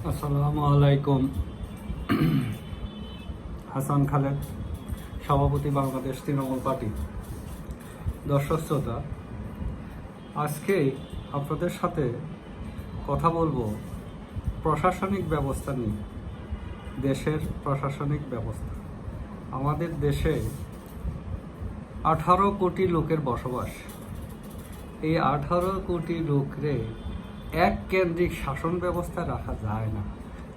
আসসালামু আলাইকুম। হাসান খালেদ, সভাপতি, বাংলাদেশ তৃণমূল পার্টি। দর্শক শ্রোতা, আজকে আপনাদের সাথে কথা বলবো প্রশাসনিক ব্যবস্থা নিয়ে। দেশের প্রশাসনিক ব্যবস্থা। আমাদের দেশে 18 কোটি লোকের বসবাস। এই 18 কোটি লোকরে এক কেন্দ্রিক শাসন ব্যবস্থা রাখা যায় না,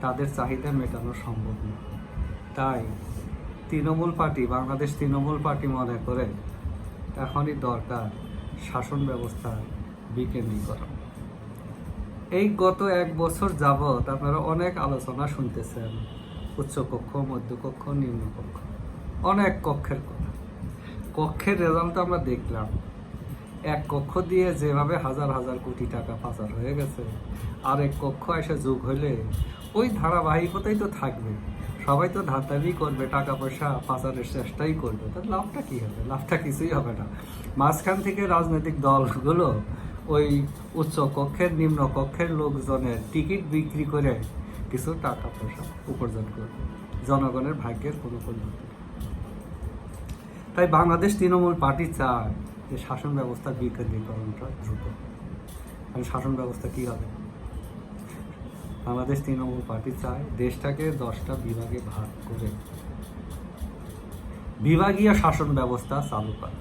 তাদের চাহিদা মেটানো সম্ভব না। তাই তৃণমূল পার্টি, বাংলাদেশ তৃণমূল পার্টি মনে করে এখনই দরকার শাসন ব্যবস্থার বিকেন্দ্রীকরণ। এই গত 1 বছর যাবৎ আপনারা অনেক আলোচনা শুনতেছেন, উচ্চকক্ষ, মধ্যকক্ষ, নিম্নকক্ষ, অনেক কক্ষের কথা। কক্ষের রেজাল্ট আমরা দেখলাম। এক কক্ষ দিয়ে যেভাবে হাজার হাজার কোটি টাকা পাচার হয়ে গেছে, আর এক কক্ষ এসে যোগ হইলে ওই ধারাবাহিকতাই তো থাকবে। সবাই তো ধারদাবি করবে, টাকা পয়সা পাচারের চেষ্টাই করবে। তার লাভটা কী হবে? লাভটা কিছুই হবে না। মাঝখান থেকে রাজনৈতিক দলগুলো ওই উচ্চ কক্ষের, নিম্ন কক্ষের লোকজনের টিকিট বিক্রি করে কিছু টাকা পয়সা উপার্জন করবে। জনগণের ভাগ্যের কোনো পরিবর্তন। তাই বাংলাদেশ তৃণমূল পার্টি চায় যে শাসন ব্যবস্থার বিকেন্দ্রীকরণটা দ্রুত। আর শাসন ব্যবস্থা কী হবে? বাংলাদেশ তৃণমূল পার্টি চায় দেশটাকে 10টা বিভাগে ভাগ করে বিভাগীয় শাসন ব্যবস্থা চালু করে।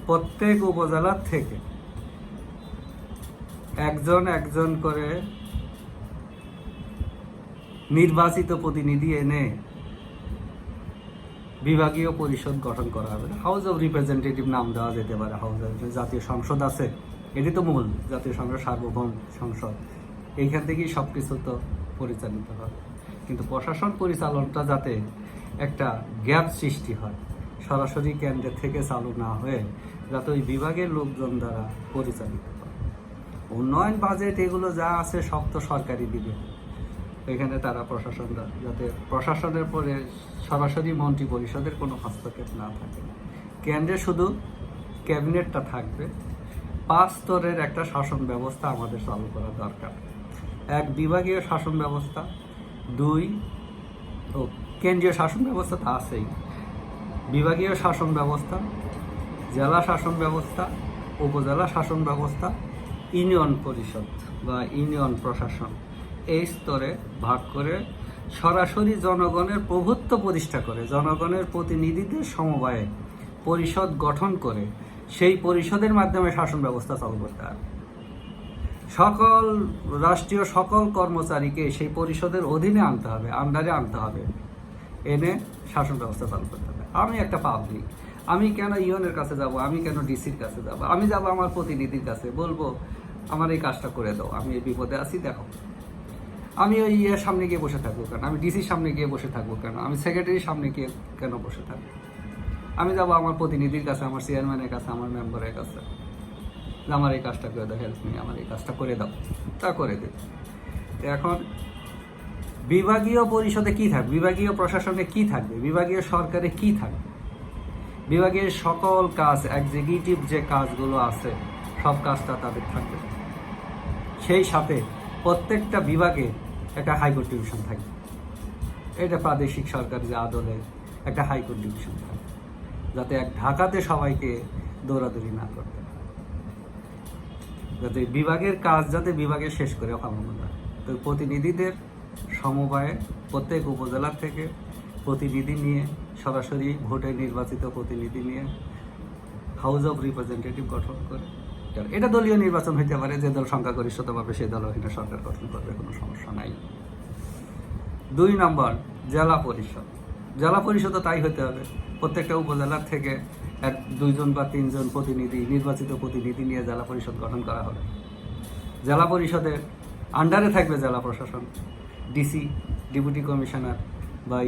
প্রত্যেক উপজেলার থেকে একজন একজন করে নির্বাচিত প্রতিনিধি এনে বিভাগীয় পরিষদ গঠন করা হবে। হাউস অব রিপ্রেজেন্টেটিভ নাম দেওয়া যেতে পারে। হাউস অব জাতীয় সংসদ আছে, এটি তো মূল জাতীয় সংসদ, সার্বভৌম সংসদ। এইখান থেকেই সব কিছু তো পরিচালিত হবে। কিন্তু প্রশাসন পরিচালনটা যাতে একটা গ্যাপ সৃষ্টি হয়, সরাসরি কেন্দ্রের থেকে চালু না হয়ে যাতে ওই বিভাগের লোকজন দ্বারা পরিচালিত হয়। উন্নয়ন বাজেট এগুলো যা আছে সব তো সরকারি দিবে। এখানে তারা প্রশাসনরা যাতে প্রশাসনের পরে সরাসরি মন্ত্রী পরিষদের কোনো হস্তক্ষেপ না থাকে। কেন্দ্রে শুধু ক্যাবিনেটটা থাকবে। 5 স্তরের একটা শাসন ব্যবস্থা আমাদের চালু করা দরকার। 1 বিভাগীয় শাসন ব্যবস্থা, 2 কেন্দ্রীয় শাসন ব্যবস্থা তো আছেই, বিভাগীয় শাসন ব্যবস্থা, জেলা শাসন ব্যবস্থা, উপজেলা শাসন ব্যবস্থা, ইউনিয়ন পরিষদ বা ইউনিয়ন প্রশাসন। এই স্তরে ভাগ করে সরাসরি জনগণের প্রভুত্ব প্রতিষ্ঠা করে, জনগণের প্রতিনিধিদের সমবায়ে পরিষদ গঠন করে সেই পরিষদের মাধ্যমে শাসন ব্যবস্থা চালু করতে হবে। সকল রাষ্ট্রীয় সকল কর্মচারীকে সেই পরিষদের অধীনে আনতে হবে, আন্ডারে আনতে হবে, এনে শাসন ব্যবস্থা চালু করতে হবে। আমি একটা পাবলিক, আমি কেন ইউএনের কাছে যাব? আমি কেন ডিসির কাছে যাব? আমি যাব আমার প্রতিনিধির কাছে, বলবো আমার এই কাজটা করে দাও, আমি এই বিপদে আছি, দেখো। আমি ওই ইয়ের সামনে গিয়ে বসে থাকবো কেন? আমি ডিসির সামনে গিয়ে বসে থাকবো কেন? আমি সেক্রেটারির সামনে গিয়ে কেন বসে থাকবো? আমি যাবো আমার প্রতিনিধির কাছে, আমার চেয়ারম্যানের কাছে, আমার মেম্বারের কাছে, আমার এই কাজটা করে দাও, হেল্প নিয়ে আমার এই কাজটা করে দাও, তা করে দেবে। এখন বিভাগীয় পরিষদে কি থাকবে? বিভাগীয় প্রশাসনে কি থাকবে? বিভাগীয় সরকারে কি থাকবে? বিভাগের সকল কাজ, এক্সিকিউটিভ যে কাজগুলো আছে সব কাজটা তাদের থাকবে। সেই সাথে প্রত্যেকটা বিভাগে একটা হাইকোর্ট ডিভিশন থাকবে। এটা প্রাদেশিক সরকার যে আদলে একটা হাইকোর্ট ডিভিশন থাকবে, যাতে এক ঢাকাতে সবাইকে দৌড়াদৌড়ি না করতে, যাতে বিভাগের কাজ যাতে বিভাগে শেষ করে ফেলানো যায়। তো প্রতিনিধিদের সমবায়ে প্রত্যেক উপজেলা থেকে প্রতিনিধি নিয়ে, সরাসরি ভোটে নির্বাচিত প্রতিনিধি নিয়ে হাউস অব রিপ্রেজেন্টেটিভ গঠন করে, এটা দলীয় নির্বাচন হইতে পারে, যে দল সংখ্যাগরিষ্ঠতা পাবে সেই দল ওখানে সরকার গঠন করবে, কোনো সমস্যা নাই। 2 নম্বর, জেলা পরিষদ। জেলা পরিষদও তাই হতে হবে। প্রত্যেকটা উপজেলার থেকে 2 জন বা 3 জন প্রতিনিধি, নির্বাচিত প্রতিনিধি নিয়ে জেলা পরিষদ গঠন করা হবে। জেলা পরিষদের আন্ডারে থাকবে জেলা প্রশাসন, ডিসি, ডেপুটি কমিশনার বা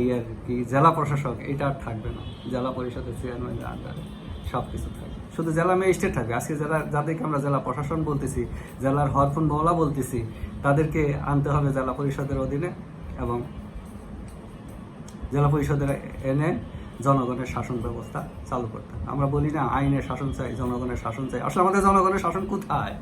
জেলা প্রশাসক, এটা আর থাকবে না। জেলা পরিষদের চেয়ারম্যানের আন্ডারে সব কিছু থাকবে। শুধু জেলা ম্যাজিস্ট্রেট থাকবে। আজকে যাদেরকে আমরা জেলা প্রশাসন বলতেছি, জেলার হরফুন মহলা বলতেছি, তাদেরকে আনতে হবে জেলা পরিষদের অধীনে এবং জেলা পরিষদের এনে জনগণের শাসন ব্যবস্থা চালু করতে হবে। আমরা বলি না আইনের শাসন চাই, জনগণের শাসন চাই। আসলে আমাদের জনগণের শাসন কোথায়?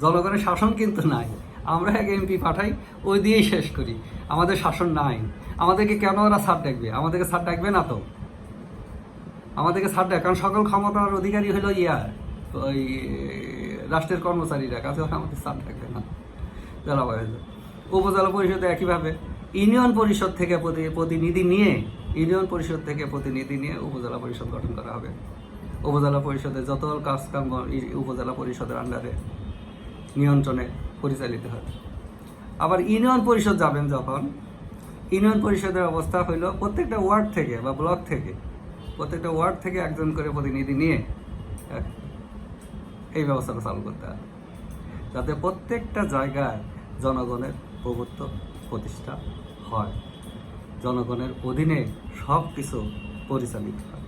জনগণের শাসন কিন্তু নাই। আমরা এক এমপি পাঠাই, ওই দিয়েই শেষ করি। আমাদের শাসন নাই। আমাদেরকে কেন ওরা ছাড় ডাকবে? আমাদেরকে ছাড় ডাকবে না তো। আমাদেরকে ছাড় ডাক, কারণ সকল ক্ষমতার অধিকারী হলো ওই রাষ্ট্রের কর্মচারীরা, কাছে ওরা আমাদের ছাড় ডাকবে না। জেলা পরিষদ, উপজেলা পরিষদে একইভাবে ইউনিয়ন পরিষদ থেকে প্রতিনিধি নিয়ে উপজেলা পরিষদ গঠন করা হবে। উপজেলা পরিষদে যত কাজকাম উপজেলা পরিষদের আন্ডারে নিয়ন্ত্রণে পরিচালিত হয়। আবার ইউনিয়ন পরিষদ যাবেন যখন, ইউনিয়ন পরিষদের অবস্থা হইল প্রত্যেকটা ওয়ার্ড থেকে বা ব্লক থেকে, প্রত্যেকটা ওয়ার্ড থেকে একজন করে প্রতিনিধি নিয়ে এই ব্যবস্থাটা চালু করতে হবে, যাতে প্রত্যেকটা জায়গায় জনগণের প্রভুত্ব প্রতিষ্ঠা হয়, জনগণের অধীনে সব কিছু পরিচালিত হয়।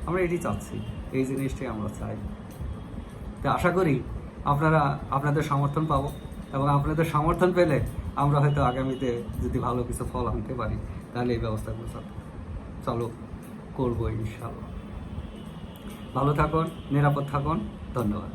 আমরা এটি চাচ্ছি, এই জিনিসটি আমরা চাই। তো আশা করি আপনাদের সমর্থন পাবো, এবং আপনাদের সমর্থন পেলে আমরা হয়তো আগামীতে যদি ভালো কিছু ফল আনতে পারি, তাহলে এই ব্যবস্থাগুলো চালু করবো ইনশাআল্লাহ। ভালো থাকুন, নিরাপদ থাকুন, ধন্যবাদ।